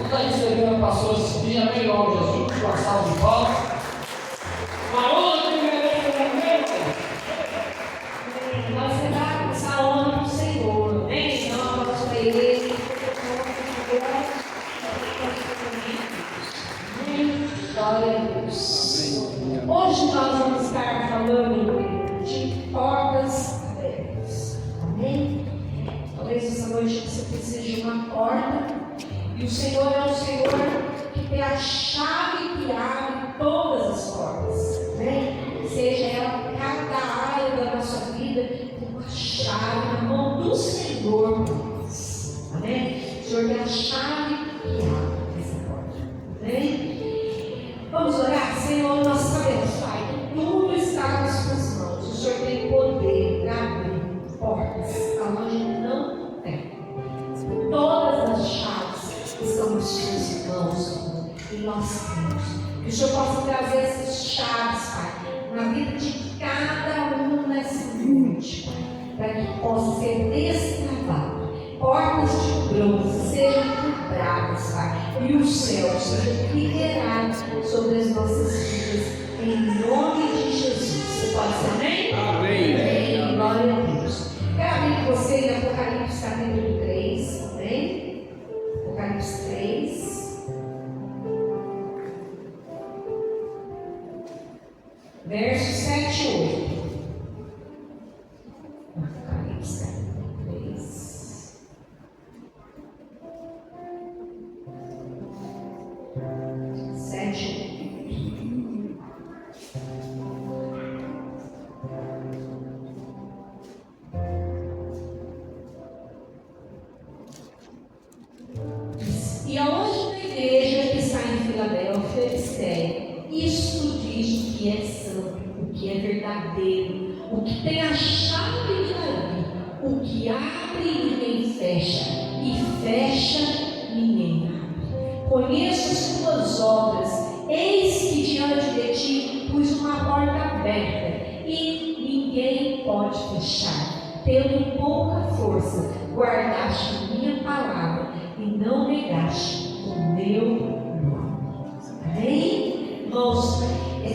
Está recebendo a pastora Cidinha, amém, irmão Jesus, uma salva de palmas. Uma honra que você dá essa honra para o Senhor, amém? Então, a nossa igreja, glória a Deus. Hoje nós vamos estar falando de portas abertas, amém? Talvez essa noite você precise de uma porta. E o Senhor é o Senhor que tem a chave que abre todas as portas, né? Seja ela cada área da nossa vida, tem uma chave na mão do Senhor, amém? O Senhor tem a chave que abre essa porta, amém? Vamos orar? Senhor, nós sabemos, Pai, que tudo está nas suas mãos. O Senhor tem poder para abrir portas aonde não tem. Todas as chaves estão nas suas mãos, e nós temos. Que o Senhor possa trazer essas chaves, Pai, na vida de cada um nessa noite, Pai, para que possa ser destravado. Portas de bronze sejam quebradas, Pai, e o céu seja liberado sobre as nossas vidas, em nome de Jesus. Você pode dizer amém? Amém. Amém. Glória a Deus. Quero abrir com você em Apocalipse capítulo 3, amém? Apocalipse 3. Versos 7 e 8. Apocalipse capítulo 3. E aonde na igreja que está em Filadélfia disser, isto diz o que é santo, o que é verdadeiro, o que tem a chave de Davi, o que abre e ninguém fecha, e fecha ninguém abre. Conheço as tuas obras, eis que diante de ti pus uma porta aberta, e ninguém pode fechar. Tendo pouca força, guardaste minha palavra, e não negaste o meu nome. Amém? Irmãos, é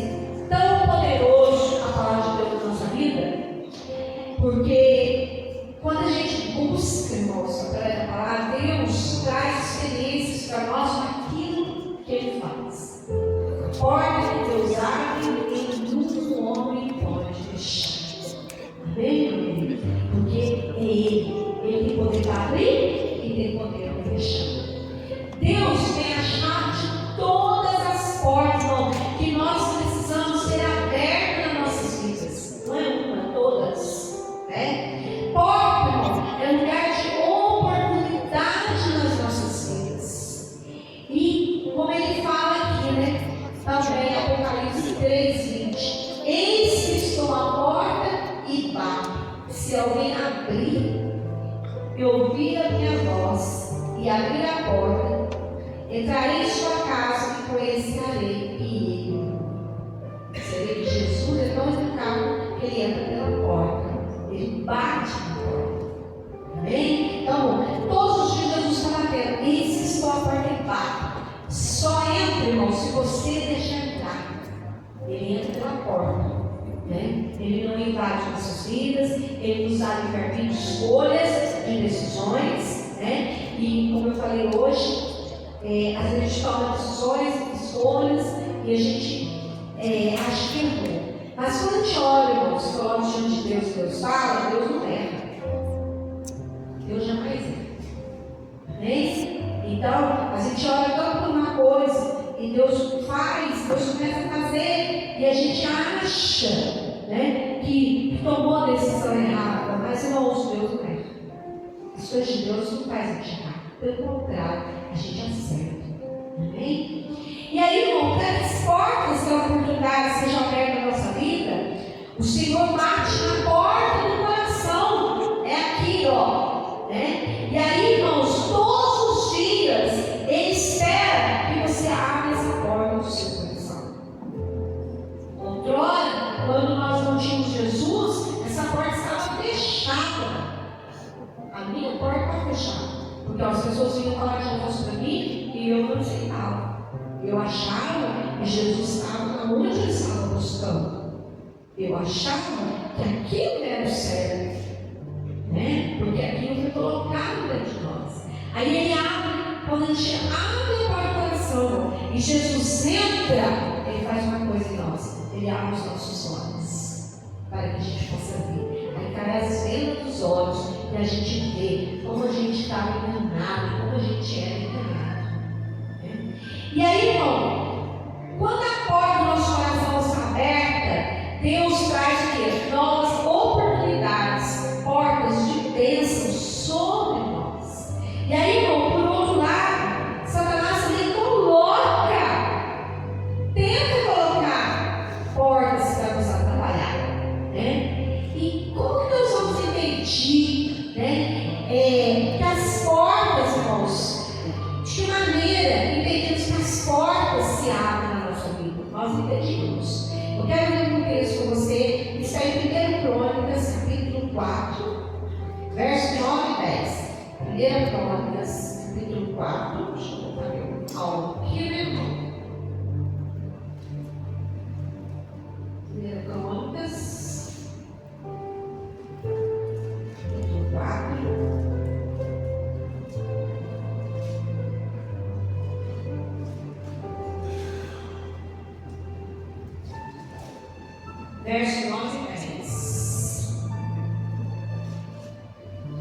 tão poderoso a palavra de Deus na nossa vida, porque quando a gente busca, irmãos, através da palavra, Deus traz experiências para nós naquilo que Ele faz. A porta que Deus abre, nenhum homem pode fechar. Amém? Porque é Ele tem poder para abrir e tem poder para fechar. Deus tem a chave de todas as portas, irmão, que nós precisamos ser abertas nas nossas vidas. Não é uma, todas. Né? Porta, irmão, é lugar de oportunidade nas nossas vidas. E como ele fala aqui, né? Também Apocalipse 3:20. Eis que estou à porta e bato. Se alguém abrir, eu ouvir a minha voz e abrir a porta, entrarei em sua casa e conhecerei e ele. Você vê que Jesus é tão educado que ele entra pela porta, ele bate na porta. Amém? Então, todos os dias Jesus está batendo. Eis que estou à porta e bato. Só entra, irmão, se você deixar entrar. Ele entra pela porta. Né? Ele não invade nossas vidas, ele nos dá livre-arbítrio de escolhas, de decisões, né? E como eu falei hoje, às vezes a gente toma decisões, escolhas, e a gente acha que errou. Mas quando a gente olha, irmãos, coloca diante de Deus, Deus fala, Deus não erra. Deus jamais erra. Amém? Então, a gente olha tanto por uma coisa, e Deus faz, Deus começa a fazer, e a gente acha, né, que tomou a decisão errada, mas irmãos, Deus não erra. As coisas de Deus não faz a gente errar, pelo contrário, a gente acerta. Amém? E aí, irmão, para que as portas da oportunidade sejam abertas na nossa vida, o Senhor bate na porta do coração. É aqui, ó. Né? E aí, irmãos, todos os dias Ele espera que você abra essa porta do seu coração. Outrora, quando nós não tínhamos Jesus, essa porta estava fechada. A minha porta está fechada. Porque as pessoas vinham falar de Jesus para mim e eu não aceitava. Eu achava que Jesus estava onde ele estava buscando. Eu achava que aquilo era o certo, né? Porque aquilo foi colocado dentro de nós. Aí ele abre, quando a gente abre para o coração e Jesus entra, ele faz uma coisa em nós: ele abre os nossos olhos para que a gente possa ver. Aí cai as vendas dos olhos e a gente vê como a gente estava enganado, como a gente era enganado, né? E aí, irmão, quando a porta do nosso coração está aberta, Deus traz o quê? Novas oportunidades, portas de bênção sobre nós. E aí, irmão, por outro lado, Satanás também tenta colocar portas para nos atrapalhar, né? E como que nós vamos impedir, né? Que as portas, irmãos, de que maneira impedimos que as portas se abram na nossa vida? Nós impedimos. Eu quero ler um texto com você, está em 1 Crônicas, capítulo 4, verso 9 e 10. 1 Crônicas, capítulo 4, deixa eu botar meu áudio aqui, meu irmão. 1 Crônicas, capítulo 4. Verso 9 e 10.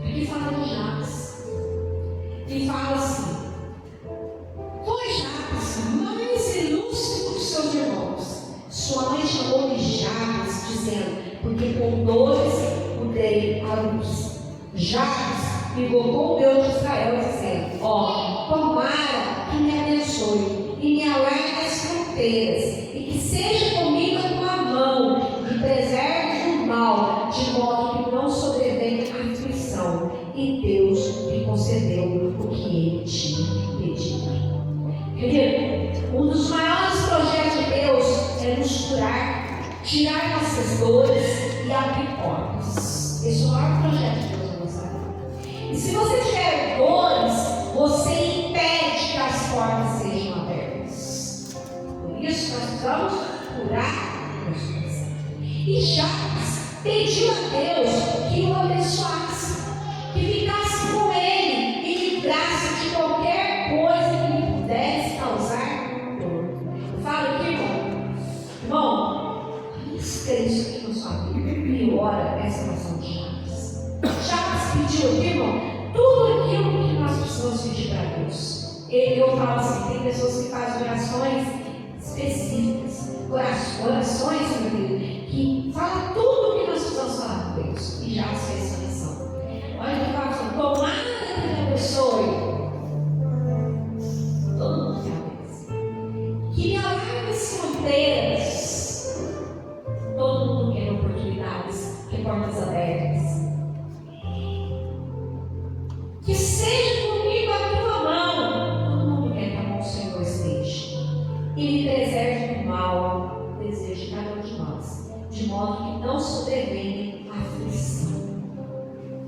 Aqui fala de Jabes. E fala assim: foi Jabes mais ilustre dos seus irmãos. Sua mãe chamou de Jabes, dizendo: porque com dores o dei à luz. Jabes invocou o Deus de Israel, dizendo: tomara que me abençoe e me alargue as fronteiras, e que seja comigo a tua mão, e preserve do mal, de modo que não sobrevenha a aflição. E Deus lhe concedeu o que ele tinha pedido. Querido, um dos maiores projetos de Deus é nos curar, tirar nossas dores e abrir portas. Esse é o maior projeto de Deus na nossa vida. E se você tiver dores, você impede que as portas sejam abertas. Por isso nós precisamos curar nosso coração. E Jabes pediu a Deus que o abençoasse, que ficasse com ele e livrasse de qualquer coisa que lhe pudesse causar dor. Eu falo aqui, irmão, escreve isso aqui na sua Bíblia e ora essa oração de Jabes. Jabes pediu aqui, irmão, tudo aquilo que nós precisamos pedir para Deus. Eu falo assim, tem pessoas que fazem orações específicas, orações, meu querido, que falam tudo o que nós precisamos falar com Deus. E já fez essa oração. Olha que fala assim: tomara que me abençoe. Todo mundo quer isso. Que me alargue as fronteiras. Todo mundo quer oportunidades, quer portas abertas. Que seja comigo a tua mão. Todo mundo quer que a mão do Senhor esteja. E me preserve do mal, desejo de cada um de nós, de modo que não sobrevenha a aflição.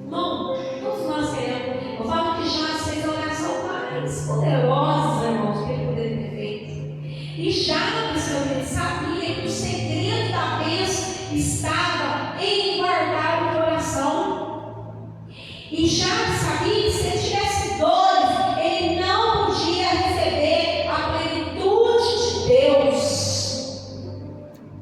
Irmão, todos nós queremos. Eu falo que já fez a oração mais poderosa, irmãos, que ele poderia ter feito. E Jabes, meu Deus, sabia que o segredo da bênção estava em guardar o coração. E Jabes sabia que se ele tivesse dores, ele não podia receber a plenitude de Deus.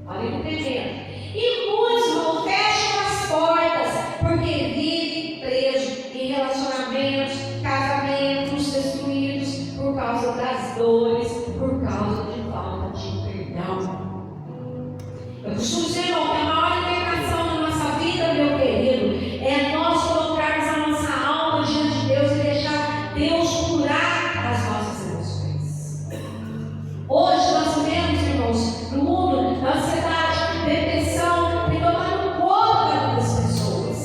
Olha que tremendo. E muitos irmãos fecham as portas porque vivem presos em relacionamentos, casamentos destruídos por causa das dores, por causa de falta de perdão. Eu costumo dizer, irmão, que a maior libertação da nossa vida, meu querido, é nós colocarmos a nossa alma diante de Deus e deixar Deus curar as nossas emoções. Hoje nós vemos, irmãos, no mundo, na sociedade, depressão tem tomado conta da vida das pessoas.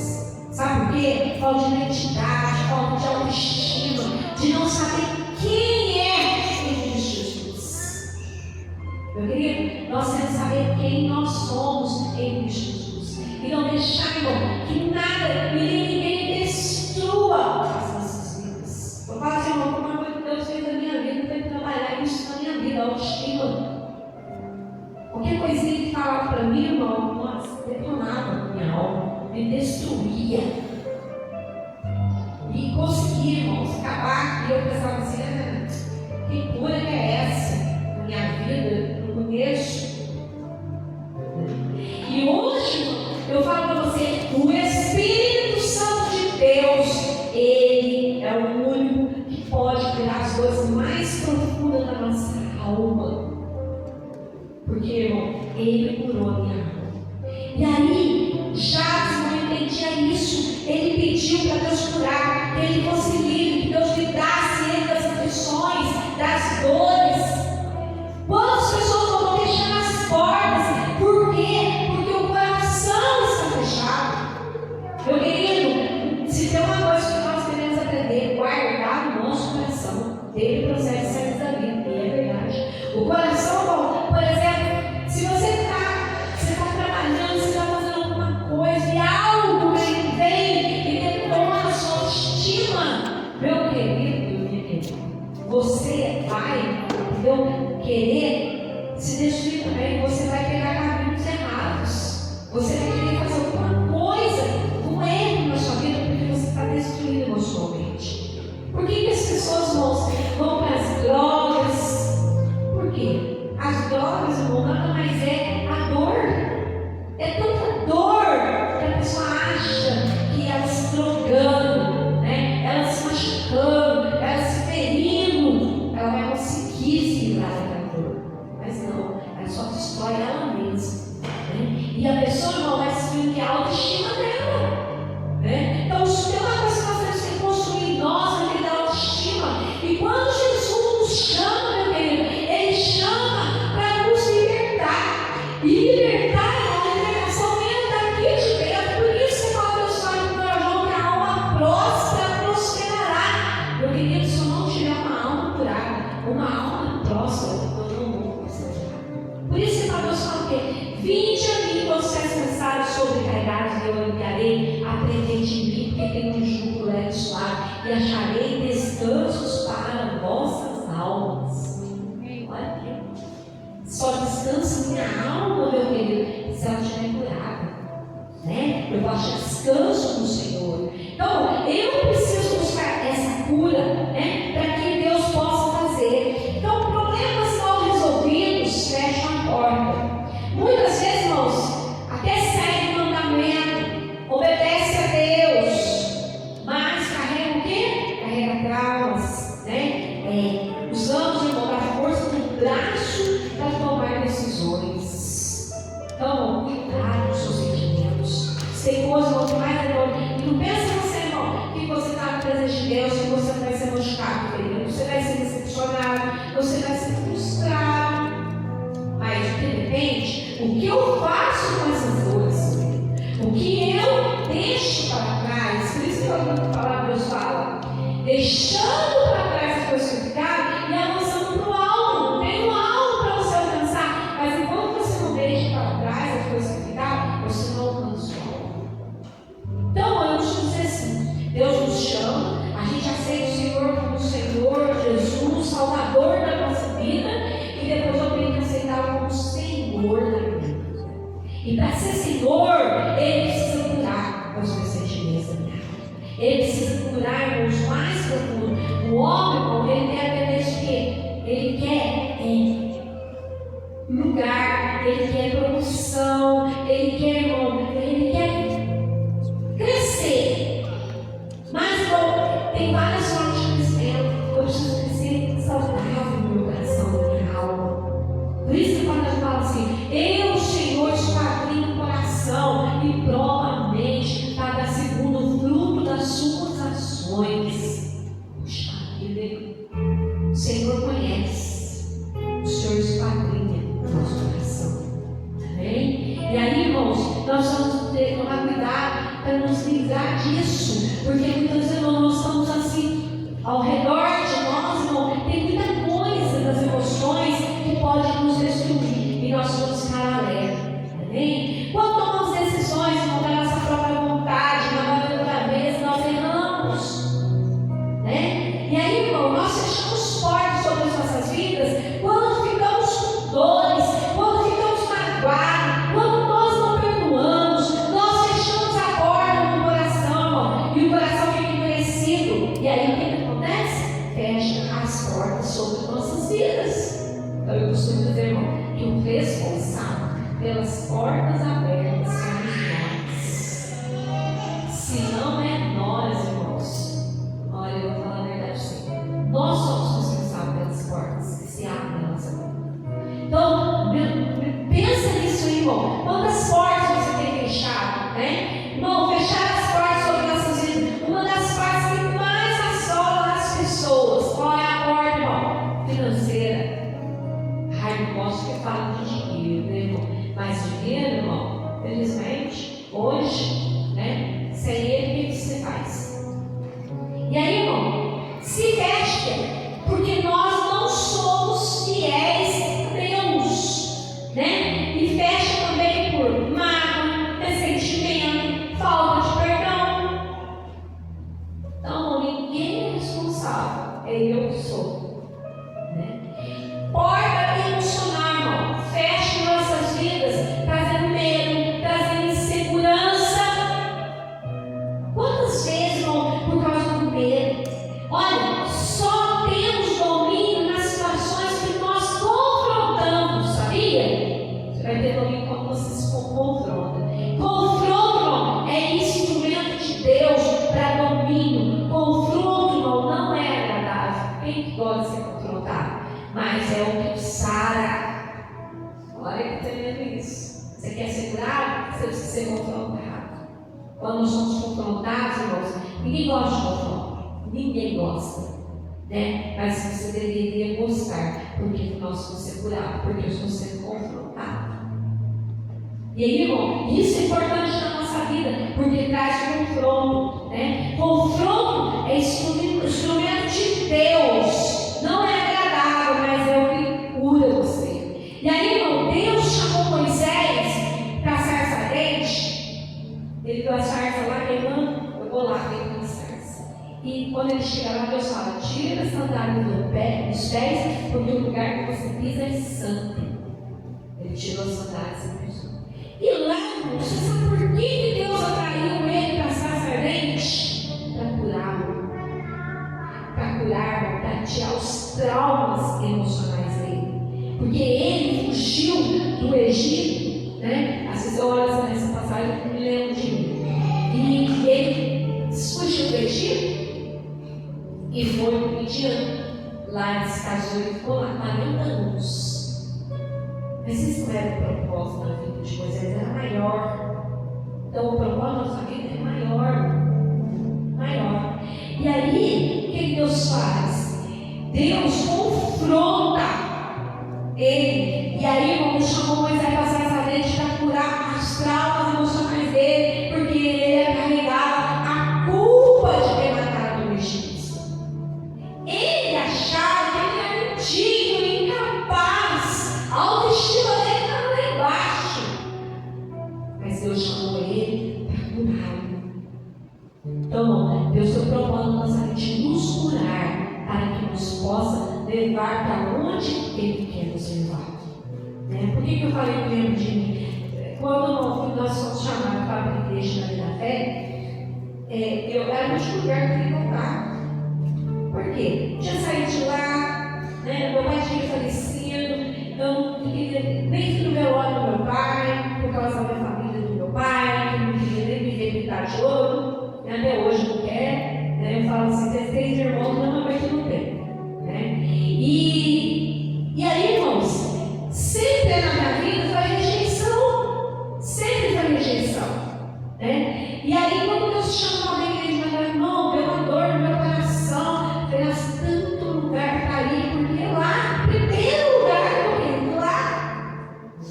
Sabe por quê? Falta de identidade, falta de autoestima, de não saber quem é em me destruía. E consegui, irmãos, acabar. E eu pensava assim, que cura que é essa na minha vida? Eu não conheço. E hoje, eu falo para você, o Espírito Santo de Deus, Ele é o único que pode tirar as coisas mais profundas da nossa alma. Porque, irmão, Ele curou a minha alma. E aí, Jabes não entendia isso. Ele pediu para Deus curar, que ele fosse livre, que Deus livrasse ele das aflições, das dores. Quantas pessoas vão fechando as portas? Por quê? Porque o coração está fechado. Meu querido, se tem uma coisa que nós queremos aprender, guardar o nosso coração. Dele procede sair da vida, e é verdade. O coração, por exemplo, se você está trabalhando, você está fazendo alguma coisa e algo vem e detona a sua autoestima, meu querido, minha querida, você vai, entendeu, querer se destruir também, você vai pegar caminhos errados, você vai querer fazer alguma coisa, um erro na sua vida, porque você está destruindo emocionalmente. Por que as pessoas vão para as drogas? Por quê? As drogas, irmão, nada mais é a dor. É tanta dor que a pessoa acha que ela se drogando, né? Ela se machucando, ela se ferindo, ela vai conseguir se livrar daquela dor. Mas não, ela só destrói ela mesma, né? E a pessoa não vai destruir a autoestima dela, né? Então, se tem uma coisa que nós temos que construir em nós, é a autoestima. E quando Jesus nos chama, meu querido, Ele chama para nos libertar. E libertar, a libertação vem daqui de dentro. Por isso que quando Deus fala para João que a alma próspera prosperará. Meu querido, se eu não tiver uma alma curada, uma alma próspera, eu não vou prosperar. Por isso que Deus fala o quê? Vinde a mim, quando vocês cansados, sobrecarregados, eu enviarei. Aprendei de mim, porque tenho um jugo leve e suave, e acharei descansos para vossas almas. Olha aqui. Só descansa minha alma, meu querido, se ela estiver curada, né? Eu vou achar descanso no Senhor. Então, eu preciso buscar essa cura, né? Para que Deus possa fazer. Então, problemas mal resolvidos fecham a porta. Muitas vezes, irmãos, até segue o mandamento, obedece a Deus, mas carrega o quê? Carrega traumas, né? Usamos, irmão, a força do braço para tomar decisões. Então, cuidado com os seus sentimentos. Tem coisas que mais e não pensa você, irmão, que você está no desejo de Deus e você vai ser machucado, querido. Você vai ser decepcionado, você vai ser frustrado. Mas, de repente, o que eu faço com essas dores? O que eu deixo para trás? Por isso que a palavra de Deus fala, deixando para trás as coisas que ficaram e avançando para o alvo. Tem um alvo para você alcançar, mas enquanto você não deixa para trás as coisas que ficaram, você não alcança o alvo. Então, eu costumo dizer assim, Deus nos chama, a gente aceita o Senhor como Senhor, Jesus, Salvador da nossa vida, e depois eu tenho que aceitá-lo como Senhor da minha vida. E para ser Senhor, Ele precisa curar os meus sentimentos da minha alma. Ele precisa curar os mais profundos. O homem, ele quer aprender o quê? Ele quer lugar, ele quer promoção, ele quer crescer. Mas tem várias formas de crescimento. Eu preciso crescer saudável no meu coração, na minha alma. Por isso que quando eu falo assim, eu, Senhor, esquadrinho o coração e prova a mente para dar segundo o fruto das suas ações. Puxa vida, o Senhor conhece, o Senhor esquadrinha o nosso coração. Amém? E aí, irmãos, nós vamos ter que tomar cuidado para nos livrar disso, porque muitas vezes nós estamos assim ao redor de nós, irmão, tem muita coisa das emoções que pode nos destruir e nós vamos ficar alerta. Amém? Quando tomamos decisões, irmão, da nossa própria vontade, na maioria das vezes nós erramos, né? E aí, irmão, nós fechamos portas sobre as nossas vidas quando ficamos com dores, quando ficamos magoados, quando nós não perdoamos, nós fechamos a porta. portas sobre nossas vidas. Então eu costumo dizer, irmão, que o responsável pelas portas abertas somos nós. Se não é nós, irmãos, olha, eu vou falar a verdade sim. Nós somos responsáveis pelas portas que se abrem na nossa vida. Então, pensa nisso, irmão. Quantas portas você tem fechado, né? Irmão, fechar as portas sobre nossas vidas. Uma das partes que mais assola as pessoas. Qual é a porta, irmão? Financeira. Ai, não gosto que fale de dinheiro, né, irmão? Mas dinheiro, irmão, felizmente, hoje, né? Sem ele, o que você faz? E aí, irmão, se fecha, porque nós não somos fiéis a Deus, né? E fecha também por mágoa, ressentimento, falta de perdão. Então, ninguém é responsável, é eu que sou, né? Porta emocional, irmão, fecha nossas vidas, trazendo medo, trazendo insegurança. Quantas vezes, irmão, por causa do medo? Olha, só temos domínio nas situações que nós confrontamos, sabia? Você vai ter domínio quando você se confronta. Confronto, irmão, é instrumento de Deus para domínio. Confronto, irmão, não é agradável. Quem que gosta de ser confrontado? Mas é o que sara. Olha que tremendo isso. Você quer ser curado? Você precisa ser confrontado. Quando nós somos confrontados, irmãos, ninguém gosta de confronto. Ninguém gosta, né? Mas você deveria gostar, porque nós vamos ser curados, porque eu estou sendo confrontado. E aí, irmão, isso é importante na nossa vida, porque traz confronto, né? Confronto é instrumento de Deus. Não é agradável, mas é o que cura você. E aí, irmão, Deus chamou Moisés para a sarça ardente. Ele viu a sarça lá queimando, eu vou lá queimando a sarça. E quando ele chega lá, Deus fala: tira a sandália dos pés, porque o lugar que você pisa é santo. Ele tirou as sandálias e pisou. E lá, você sabe por que Deus atraiu ele para a sarça ardente? Para curá-lo. Para curá-lo, para tirar os traumas emocionais dele. Porque ele fugiu do Egito, né? Às vezes eu olho nessa passagem e me lembro de mim. E ele fugiu do Egito e foi para o Midian. Lá ele se casou e ficou lá 40 anos. Mas isso não era o propósito da vida de Moisés, era maior. Então o propósito da nossa vida é maior. Maior. E aí, o que Deus faz? Deus confronta ele. E aí, irmão, chamou Moisés para passar essa lei para curar as traumas emocionais dele, porque ele carregava a culpa de ter matado o egípcio. Ele achava que ele era indigno, incapaz, a autoestima dele estava lá embaixo. Mas Deus chamou ele para curá-lo. Então, Deus está propondo a nossa gente nos curar, para que nos possa levar para onde Ele quer nos levar. Né? Por que eu falei que lembro de mim? Quando nós fomos chamados para a igreja da fé, eu era o último lugar que eu queria voltar. Por quê? Tinha saído de lá, né? Meu pai tinha falecido, então nem fui no velório do meu pai, por causa da minha família do meu pai, que não queria nem viver pintar de ouro, né? Até hoje não quer. Né? Eu falo assim: tem 3 irmãos, não, mas que não tem. Né? E aí, irmãos, sempre na minha vida foi rejeição. Sempre foi rejeição. Né? E aí, quando Deus chama uma igreja, meu irmão, deu uma dor no meu coração, fez tanto lugar para ir, porque lá, primeiro lugar, porque lá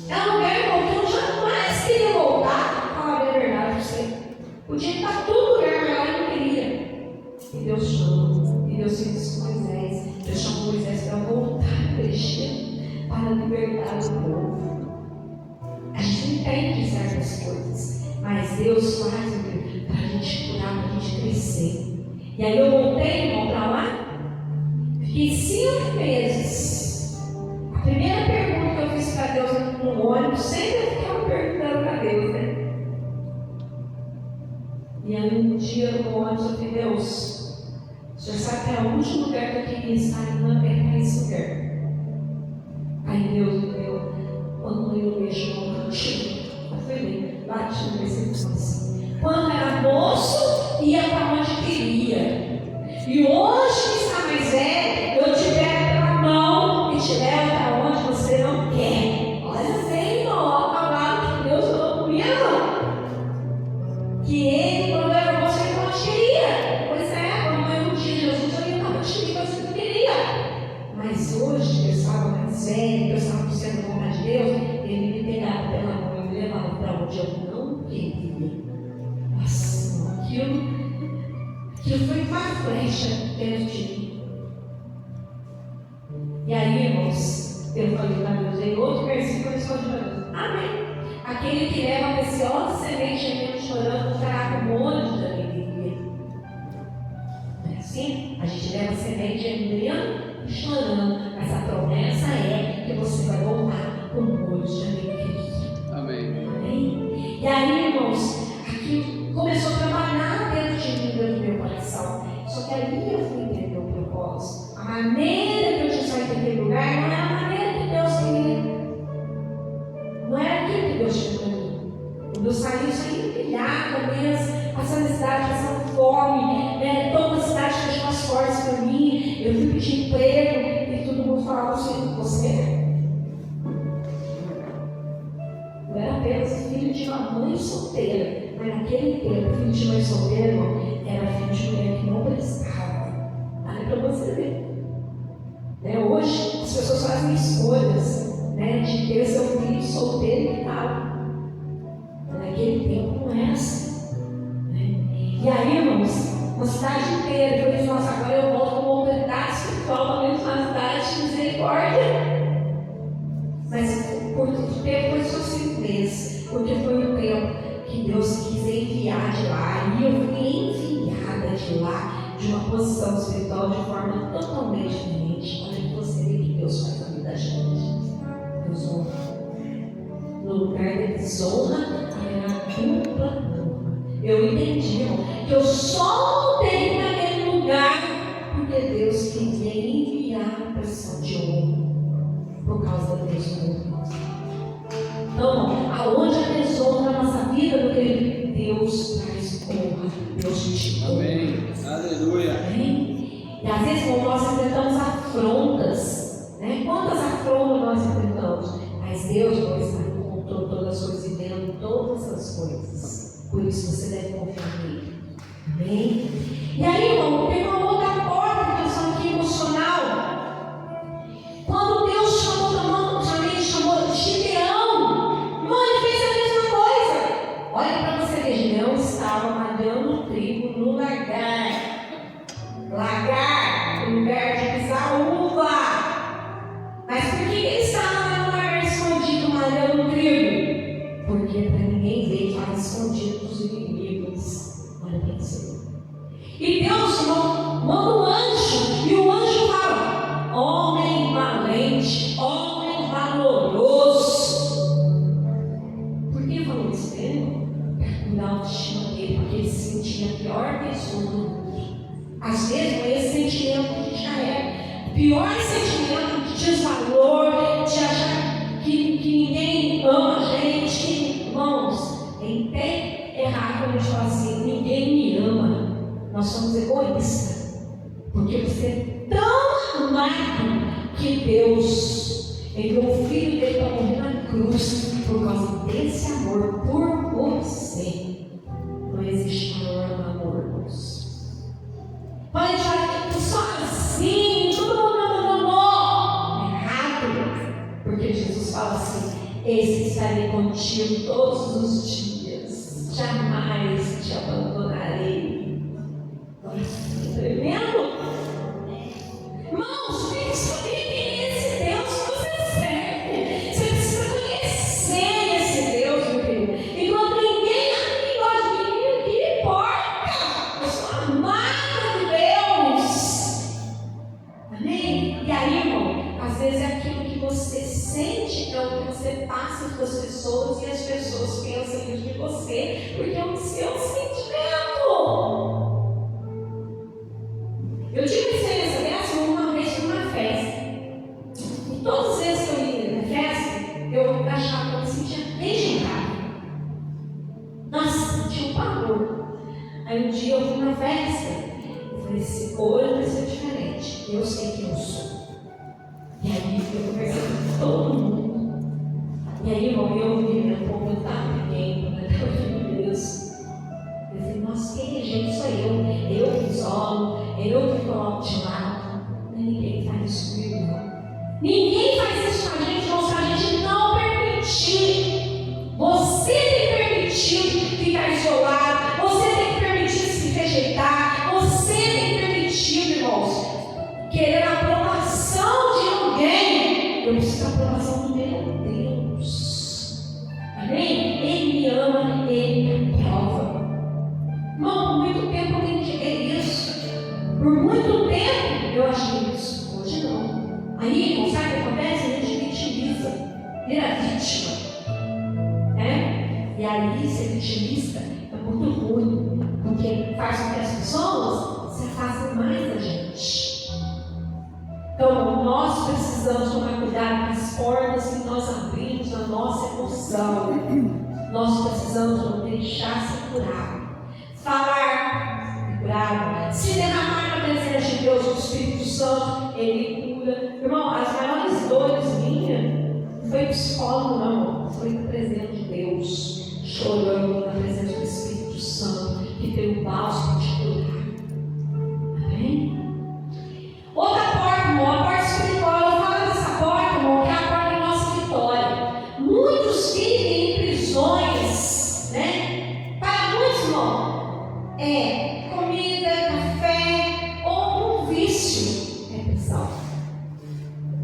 é um lugar, irmão, que eu jamais queria voltar. Falar a verdade para você. Podia estar todo lugar, mas lá eu não queria. E Deus chama, e Deus fez isso com Moisés. Deus chamou Moisés para voltar para o Egito, para libertar o povo. A gente não entende certas coisas, mas Deus faz para a gente curar, para a gente crescer. E aí eu voltei, irmão, para lá, fiquei 5 meses. A primeira pergunta que eu fiz para Deus no ônibus, sempre eu ficava perguntando para Deus, né? E aí um dia no ônibus eu falei: Deus, o Senhor sabe para o último lugar que eu queria estar é esse lugar. Aí Deus me deu, quando eu vejo um cantinho, eu falei, lá tinha um versículo assim: quando era moço, ia para onde queria. E hoje que está mais velho, eu te pego pela mão e te levo para onde você não quer. Olha bem, ó, a palavra que Deus falou comigo. Que Ele, quando era moço, ele não queria. Pois é, quando eu não tinha Jesus, eu não tinha coisa que eu queria. Mas hoje, eu estava mais velho, eu estava sendo vontade de Deus, Ele me pegava pela mão e me levava para onde eu não queria. Nossa, aquilo foi uma flecha dentro de mim. E aí, irmãos, eu falei para Deus, em outro versículo, eu estou chorando. Amém. Aquele que leva a preciosa semente gemendo chorando, trará um monte de alegria. Não é assim? A gente leva a semente gemendo e chorando. Mas a promessa é que você vai voltar com um monte de alegria. Amém. Amém? E aí, irmãos, aquilo começou a trabalhar dentro de mim, dentro do meu coração. Só que aí eu fui entender o propósito. A maneira que eu tinha saído daquele lugar não é a maneira que Deus queria. Não era aquilo que Deus tinha para mim. Quando eu saí empilhada mesmo, passando necessidade, passando fome, toda a cidade fechou as portas para mim. Eu fui pedir emprego e todo mundo falava assim: você? Eu era apenas filho de uma mãe solteira. Mas naquele tempo, filho de mãe solteira, irmão, era filho de mulher que não prestava. Olha para você ver. Hoje, as pessoas fazem escolhas, de ter seu filho solteiro e tal. Naquele tempo não é assim. E aí, irmãos, uma cidade inteira, eu falei: nossa, agora eu volto com uma autoridade espiritual, pelo menos uma cidade de misericórdia. Mas por muito tempo foi só 5 meses, porque foi o tempo que Deus quis enviar de lá. E eu fui enviada de lá, de uma posição espiritual, de forma totalmente diferente. Olha que você vê que Deus faz na vida da gente. Deus honra. No lugar de desonra, era dupla honra. Eu entendi, irmão, que eu só voltei naquele lugar porque Deus queria enviar a pressão de honra por causa da desonra. Então, aonde a desonra na nossa vida, porque Deus traz honra, Deus te honra. Amém. Aleluia. Amém? E às vezes nós enfrentamos afrontas, Quantas afrontas nós enfrentamos? Mas Deus não está no controle de todas as coisas e vendo todas as coisas. Por isso você deve confiar nele. Amém? E aí, irmão, tem uma outra porta que eu sou aqui emocional. Quando Deus chamou de Gideão, ele fez a mesma coisa. Olha para você ver, Gideão estava malhando trigo no lagar. Lagar, no lugar de pisar uva. Mas por que ele estava no lagar escondido malhando trigo? Porque para ninguém ver que estava escondido dos inimigos. Olha para você. E Deus manda um anjo, e o anjo fala: homem valente, homem valoroso. Por que falou isso dele? Para cuidar a autoestima dele, porque ele se sentia a pior pessoa do mundo. Às vezes é esse sentimento que a gente carrega. O pior sentimento de desvalor, de achar que ninguém ama a gente. Irmãos, é errado quando a gente fala assim: ninguém me ama. Nós somos egoístas, porque você é tão amado que Deus enviou o Filho dele para morrer na cruz por causa desse amor por você. Não existe maior amor, irmãos. Pode achar que só assim, todo mundo amor. Errado, porque Jesus fala assim: esse estarei contigo todos os dias, jamais te abandonarei. Tremendo. Irmãos, tem que saber quem é esse Deus que você serve. Você precisa conhecer esse Deus, meu querido. E quando ninguém gosta de mim, que importa? Eu sou amada de Deus. Amém? E aí, irmão, às vezes é aquilo que você sente, é o que você passa para as pessoas, e as pessoas pensam isso de você, porque é o seu sentimento. Eu tive experiência eu sei quem eu sou. E aí eu conversei com todo mundo. E aí, irmão, eu me um pouco, eu estava pequeno, né? Eu falei, meu Deus. Eu falei, nossa, quem é gente sou eu? Eu que isolo, eu que coloco de lado. Ninguém faz isso comigo, não. Ninguém faz isso com a gente, não, se a gente não permitir. Você tem permitido ficar isolado, você tem permitido se rejeitar, você tem permitido, irmãos, querer a aprovação de alguém. Eu preciso da aprovação do meu Deus. Amém? Ele me ama, ele me aprova. Irmão, por muito tempo eu critiquei isso. Por muito tempo eu achei isso. Hoje não. Aí, irmão, sabe o que acontece? A gente vitimiza, vira vítima. E aí, ser vitimista é muito ruim, porque faz com que as pessoas se afastem mais da gente. Então, nós precisamos tomar cuidado com as portas que nós abrimos na nossa emoção. Nós precisamos não deixar se curar. Falar, curar. Se derramar na presença de Deus, o Espírito Santo, Ele cura. Irmão, as maiores dores minhas não foi psicólogo, não. Foi na presença de Deus. Chorando na presença do Espírito Santo, que tem o bálsamo de curar. Amém? Outra porta, irmão, a porta espiritual. Eu falo dessa porta, irmão, que é a porta da nossa vitória. Muitos vivem em prisões, né? Para muitos, irmão, comida, café ou um vício é prisão,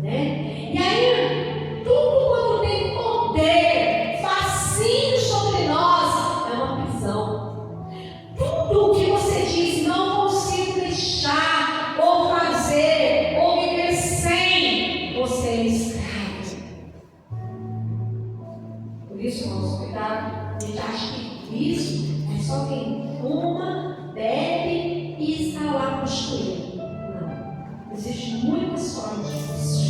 né? E aí, tudo quando tem poder, fascínio sobre nós, é uma prisão. Tudo o que você diz, não consigo deixar, ou fazer, ou viver sem, você é escravo. Por isso, irmãos, cuidado. A gente acha que isso é só quem fuma, bebe e está lá prostituindo. Não. Existem muitas formas de vício.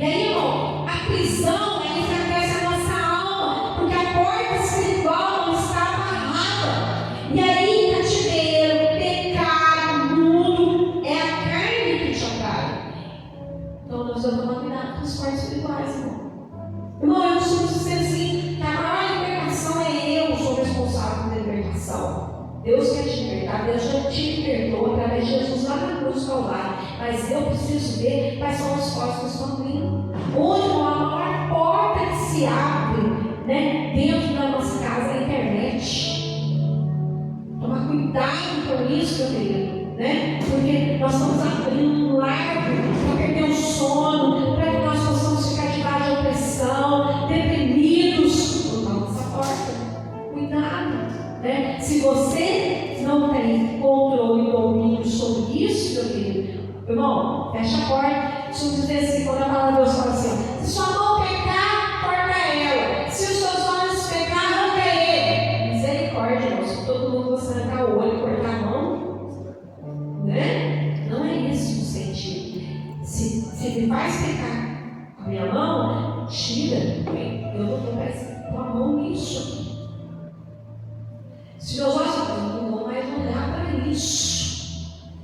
E aí, irmão, a prisão enfraquece a nossa alma, porque a porta espiritual não está amarrada. E aí, cativeiro, pecado, mundo, é a carne que te atrai. Então, nós vamos tomar cuidado com as portas espirituais, irmão. Irmão, eu costumo dizer assim, que a maior libertação é eu sou responsável pela libertação. Deus quer te libertar, Deus já te libertou através de Jesus lá na cruz do Calvário. Mas eu preciso ver quais são as portas que estão abrindo. Hoje, a maior porta que se abre, né, dentro da nossa casa é a internet. Tomar cuidado com isso, meu querido, né? Porque nós estamos abrindo um largo para perder o sono, para que nós possamos ficar debaixo de opressão, deprimidos. Por causa dessa porta. Cuidado. Se você não tem controle e domínio sobre isso, meu querido, irmão, fecha a porta. Se eu dizer assim, quando a palavra de Deus fala assim, se sua mão pecar, corta ela. Se os seus olhos pecar, arranca ele. Misericórdia, irmão. Se todo mundo você arrancar o olho e cortar a mão, né? Não é isso o sentido. Se me faz pecar a minha mão, tira. Eu não vou mais com a mão nisso. Se meus olhos não vão mais olhar para isso.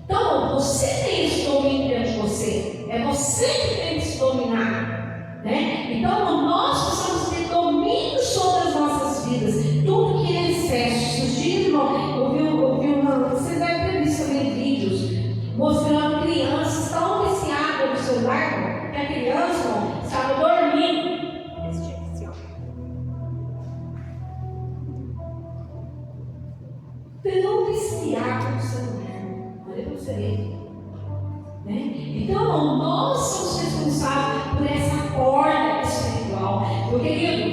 Então, você tem esse domínio dentro de você. É você que tem que se dominar. Então, nós precisamos ter domínio sobre as nossas vidas. Tudo que é excesso. Esses dias, irmão, eu vi uma. Você deve ter visto também vídeos mostrando crianças tão viciadas no celular, que a criança, irmão, estava dormindo. Tão viciado no celular. Olha para você ver. Então, nós somos responsáveis por essa porta espiritual. Meu querido,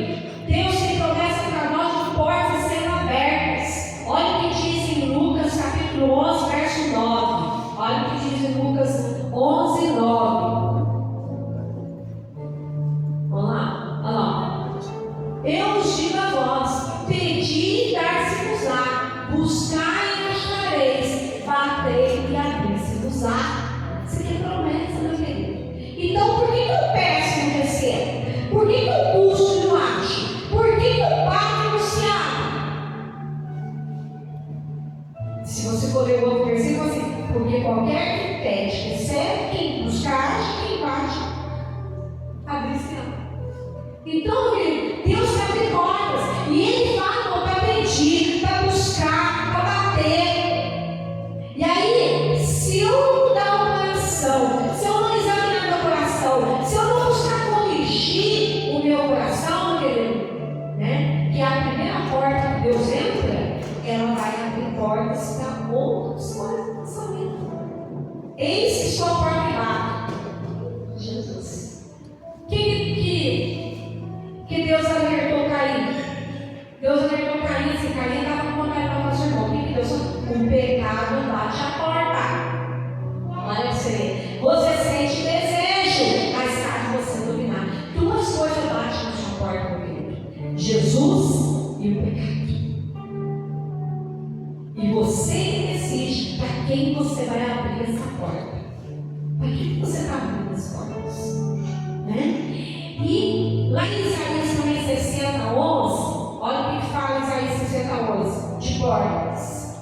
Deus tem promessa para nós de portas sendo abertas. Olha o que diz em Lucas capítulo 11, verso 9. Olha o que diz em Lucas 11, 9. Vamos lá, olha lá. Eu os digo a vós, pedi e dar-se-vos-á. Buscai e achareis, batei e abrir-se-vos-á. Isso aqui é promessa, meu querido. Então, por que eu peço e não recebo? Por que eu busco e não acho? Por que eu bato e não se abre? Se você for ler o outro versículo, assim, porque qualquer que pede Eis que estou à porta e bato. Jesus. Que Deus alertou Caim? Deus alertou Caim, se Caim estava com vontade de matar seu irmão. O que Deus falou? O pecado bate a porta. Olha você sente desejo, mas caso você dominar, duas coisas batem na sua porta, meu querido: Jesus e o pecado. E você decide para quem você vai abrir essa porta. Para quem você está abrindo as portas? Né? E lá em Isaías também 60, 11, olha o que fala em Isaías 60, 11, de portas.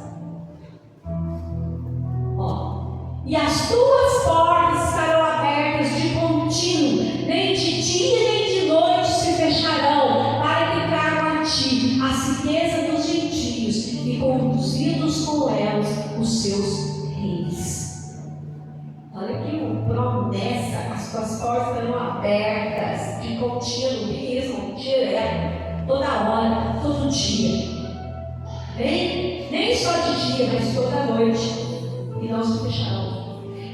Ó. E as tuas portas estarão abertas de contínuo, nem de dia nem de noite se fecharão, para que tragam a ti a riqueza dos gentios e conduzidos com elas os seus reis. Olha que promessa, as tuas portas estarão abertas de contínuo, mesmo, direto, toda hora, todo dia. Nem só de dia, mas toda noite. E não se fecharão.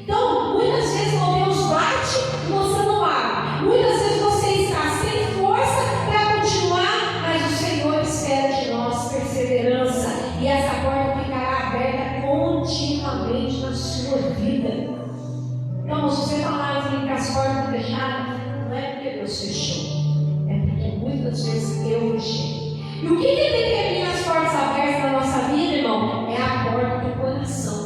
Então, muitas vezes o Deus bate e você não abre. Muitas vezes você está sem força para continuar, mas o Senhor espera de nós perseverança. E essa porta ficará aberta continuamente na sua vida. Então, se você falar que as portas estão fechadas, não é porque Deus fechou. É porque muitas vezes eu fechei. E o que determina as portas abertas na nossa vida, irmão? É a porta do coração.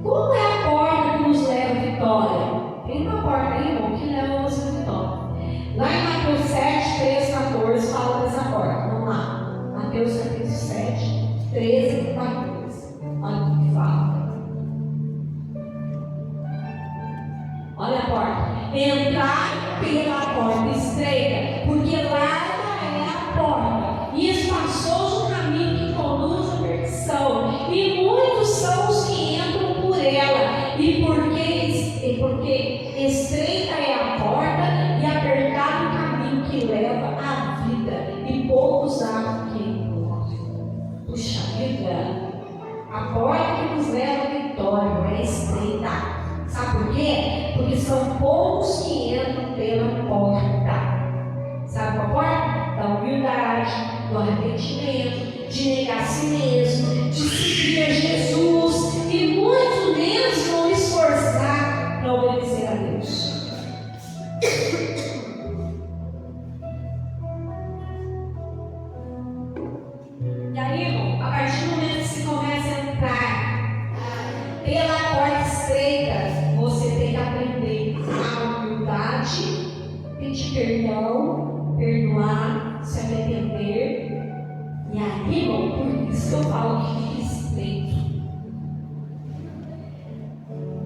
Como é a porta que nos leva à vitória? Tem uma porta aí, irmão, que leva-nos à vitória. Lá em Mateus 7, 13, 14, fala dessa porta. Vamos lá. Mateus 7, 13 e 14. Olha o que fala. Olha a porta. Entrar pela porta estreita, porque larga é a porta, e espaçoso o caminho que conduz à perdição, e muitos são os que entram por ela, e porque estreita é a porta e apertado o caminho que leva à vida, e poucos há que encontram. Puxa vida, a porta que nos leva à vitória é estreita. Sabe por quê? Porque são poucos que entram pela porta. Sabe qual porta? Da humildade, do arrependimento, de negar a si mesmo, de seguir a Jesus, e muito menos vão esforçar para obedecer a Deus. E aí, irmão, a partir do momento que se começa a entrar pela porta estreita, você tem que aprender a humildade, pedir perdão, perdoar, se arrepender. E aí, irmão, por isso que eu falo que fica estreito.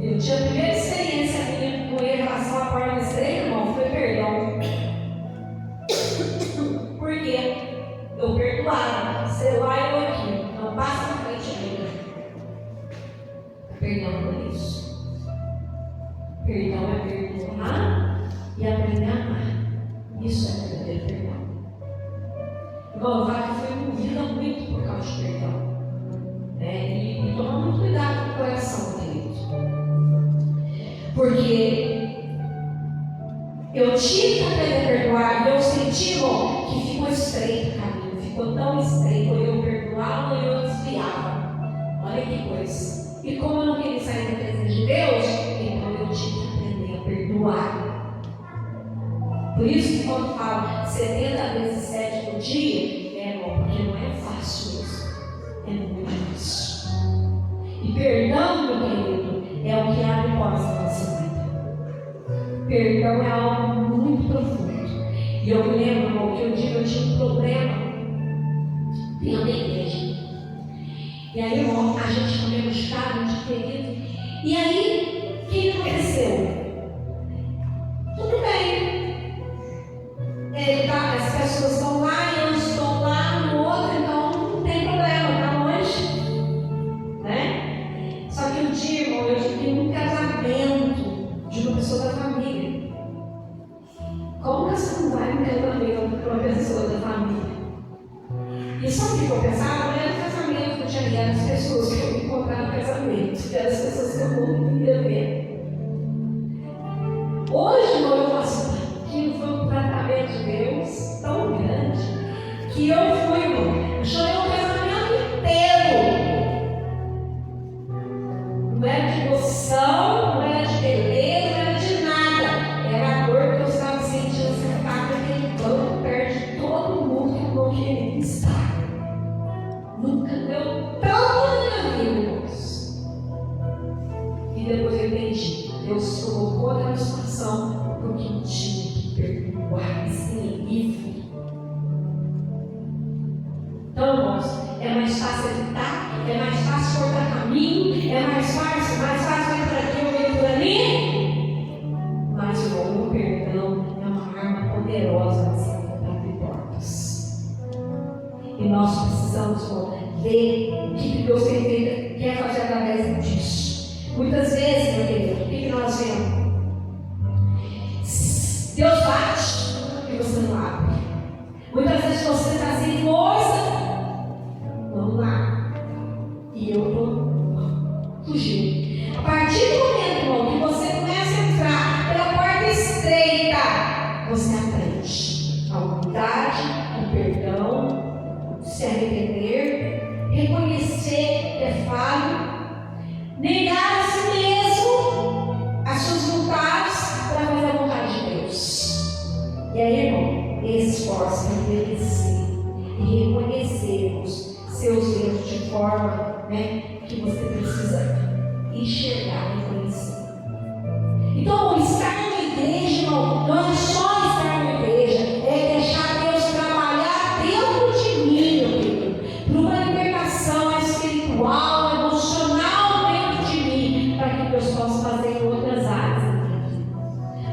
Eu tinha a primeira experiência minha com ele em relação à porta estreita, irmão, foi perdão. Por quê? Eu perdoava, sei lá, eu aqui, não passa na frente dele. Perdão por isso. Perdão é perdoar e aprender a amar. Isso é verdadeiro perdão. Igual eu falo que foi movida muito por causa de perdão. E tomar muito cuidado com o coração, querido. Porque eu tive que aprender a perdoar e eu senti, irmão, que ficou estreito o caminho. Ficou tão estreito, eu perdoava e eu desviava. Olha que coisa. E como eu não queria sair da presença de Deus, então eu tive que aprender a perdoar. Por isso que quando falo 70 vezes 7 no dia, irmão, porque não é fácil isso. É muito difícil. E perdão, meu querido, é o que abre portas na nossa vida. Perdão é algo muito profundo. E eu me lembro, irmão, que eu tinha um problema dentro da igreja. E aí, irmão, a gente foi buscado, muito querido. E aí, o que aconteceu? Tudo bem. As pessoas estão lá e eu estou lá no outro, então não tem problema, tá longe. Né? Só que um dia, irmão, eu tive um casamento de uma pessoa da família. Como que você não vai no casamento para uma pessoa da família? E sabe o que eu pensava? Não era o casamento que eu tinha ligado, as pessoas que eu encontrava no casamento, eram as pessoas que eu não queria ver. entendi. Deus colocou aquela situação porque tinha que perdoar e ser livre. Então, irmãos, é mais fácil evitar, é mais fácil cortar caminho, é mais fácil ir por aqui ou ir por ali. Mas o perdão é uma arma poderosa para abrir portas. E nós precisamos ver o que Deus quer fazer através disso. Muitas vezes, meu querido, o que nós vemos? Deus bate e você não abre. Muitas vezes você está sem força. Vamos lá. E eu vou fugir. A partir do momento, irmão, que você começa a entrar pela porta estreita, você aprende a humildade, o perdão, se arrepender, reconhecer que é falho, negar a si mesmo, as suas vontades, para fazer a vontade de Deus. E aí, irmão, esforço em obedecer e reconhecermos seus erros de forma que você precisa enxergar e conhecer. Então, estar na igreja, irmão, não é só estar na igreja, é deixar Deus trabalhar dentro de mim, meu querido, para uma libertação espiritual, emocional dentro de mim, para que Deus possa fazer em outras áreas da minha vida.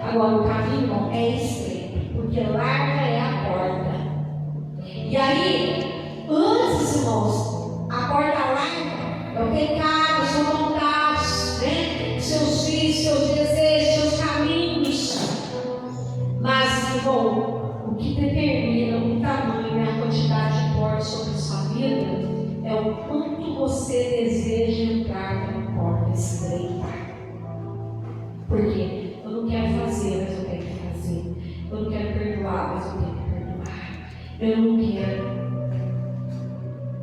Agora, o caminho, irmão, é estreito, porque larga é a porta. E aí, antes, irmãos, a porta larga é o pecado, sua vontade, seus filhos, seus desejos, seus caminhos. Mas, irmão, o que determina o tamanho e a quantidade de portas sobre a sua vida é o quanto você deseja entrar na porta estreita. Porque eu não quero fazer, mas eu tenho que fazer. Eu não quero perdoar, mas eu tenho que perdoar. Eu não quero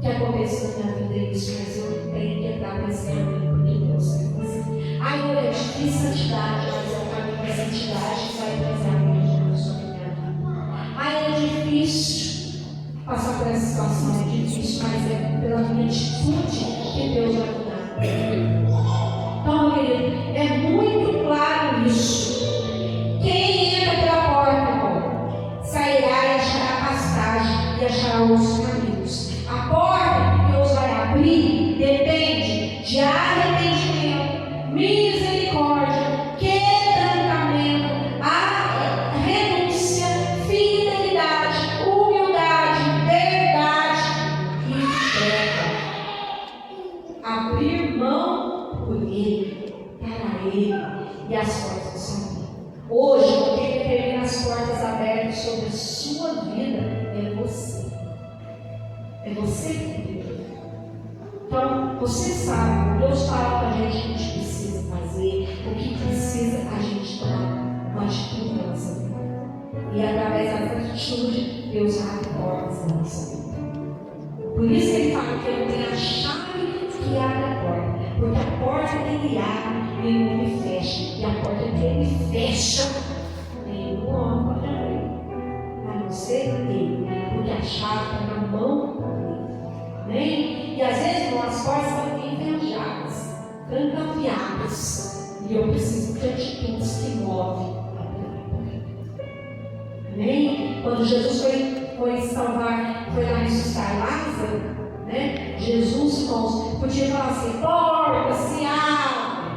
que aconteça na minha vida isso, mas eu tenho que entrar nesse caminho porque Deus quer fazer. Ai, é difícil santidade, mas é o caminho da santidade que vai trazer a vida na sua vida. Ai, é difícil passar por essa situação, é difícil, mas é pela minha atitude que Deus vai mudar. Então, querido, é muito claro isso. Quem entra pela porta, irmão, sairá e achará pastagem e achará outros caminhos. A porta que Deus vai abrir depende de arrependimento, misericórdia, quebrantamento, renúncia, fidelidade, humildade, verdade e fé. Abrir mão por Ele, para Ele e as portas do seu vida. Hoje, quem determina as portas abertas sobre a sua vida é você. É você que tem. Então, você sabe, Deus fala para a gente o que a gente precisa fazer, o que precisa a gente tomar uma atitude na nossa vida. E através dessa atitude, Deus abre portas na nossa vida. Por isso que ele fala que ele tem a chave que abre a porta. Porque a porta que ele abre, nenhum fecha. E a porta que ele fecha, nenhum homem pode abrir. A não ser ele. Porque a chave está na mão dele. Amém? E às vezes as portas estão enganjadas, trancafiadas. E eu preciso de atitudes que movem a porta. Amém? Quando Jesus foi salvar, foi lá ressuscitar Lázaro, Jesus, irmãos, podia falar assim: porta, se abre,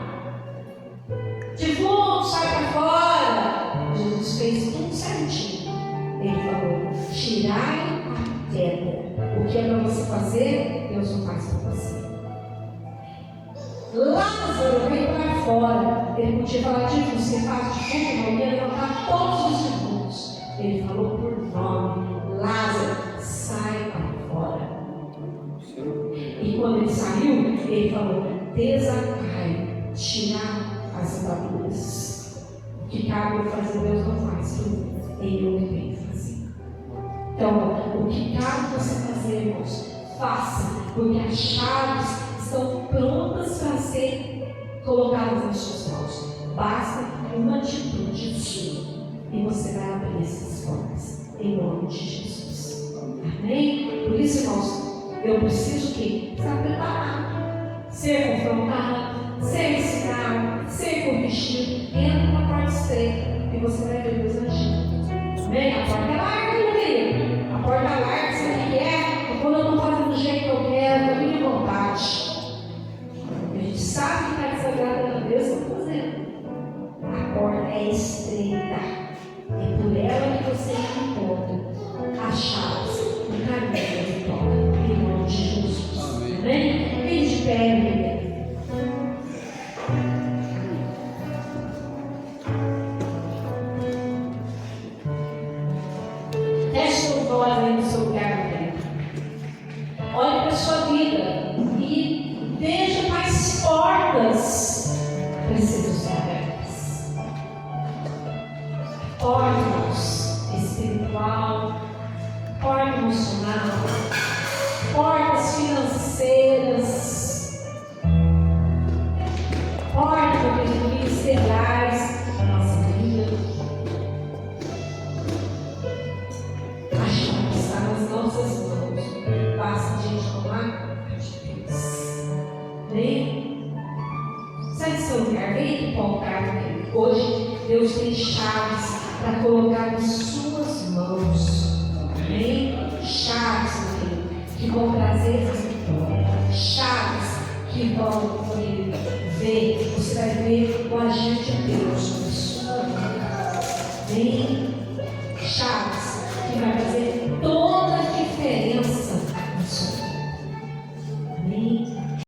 defunto, sai para fora. Jesus fez tudo certinho. Ele falou: tirai a pedra. O que é para você fazer, Deus não faz para você. Lázaro veio para fora. Ele podia falar: defunto, você faz defunto, não ia levantar todos os defuntos. Ele falou por nome: Lázaro, sai para fora. E quando ele saiu, ele falou: desacai, tirar as ataduras. O que cabe eu fazer, Deus não faz por mim. Ele não tem que fazer. Então, o que cabe você fazer, irmãos, faça, porque as chaves estão prontas para ser colocadas nas suas mãos. Basta uma atitude sua e você vai abrir essas portas, em nome de Jesus. Amém? Por isso, irmãos, eu preciso que estar preparado, ser confrontado, ser ensinado, ser corrigido. vestido, entra numa porta estreita e você vai ver Deus agindo. Amém? A porta é larga, meu querido. A porta é larga, você não quer, quando eu não faço do jeito que eu quero, da minha vontade. A gente sabe que está desagradando a Deus, está fazendo. A porta é estreita. É por ela que você encontra as chaves do caminho da vitória. Em nome de Jesus. Amém? Fique de pé, meu Deus. Feche os olhos aí no seu lugar, meu Deus. Olhe para a sua vida e veja quais portas precisam ser abertas. Portas espiritual, porta emocional, portas financeiras, portas ministeriais da nossa vida. A chave está nas nossas mãos. Basta a gente tomar atitudes. Amém? Sai do seu lugar, vem aqui para o altar dele. Hoje Deus tem chaves para colocar em suas mãos. Amém? Chaves, meu Deus, que vão trazer essa vitória. Chaves que vão ver, você vai ver o agente de Deus.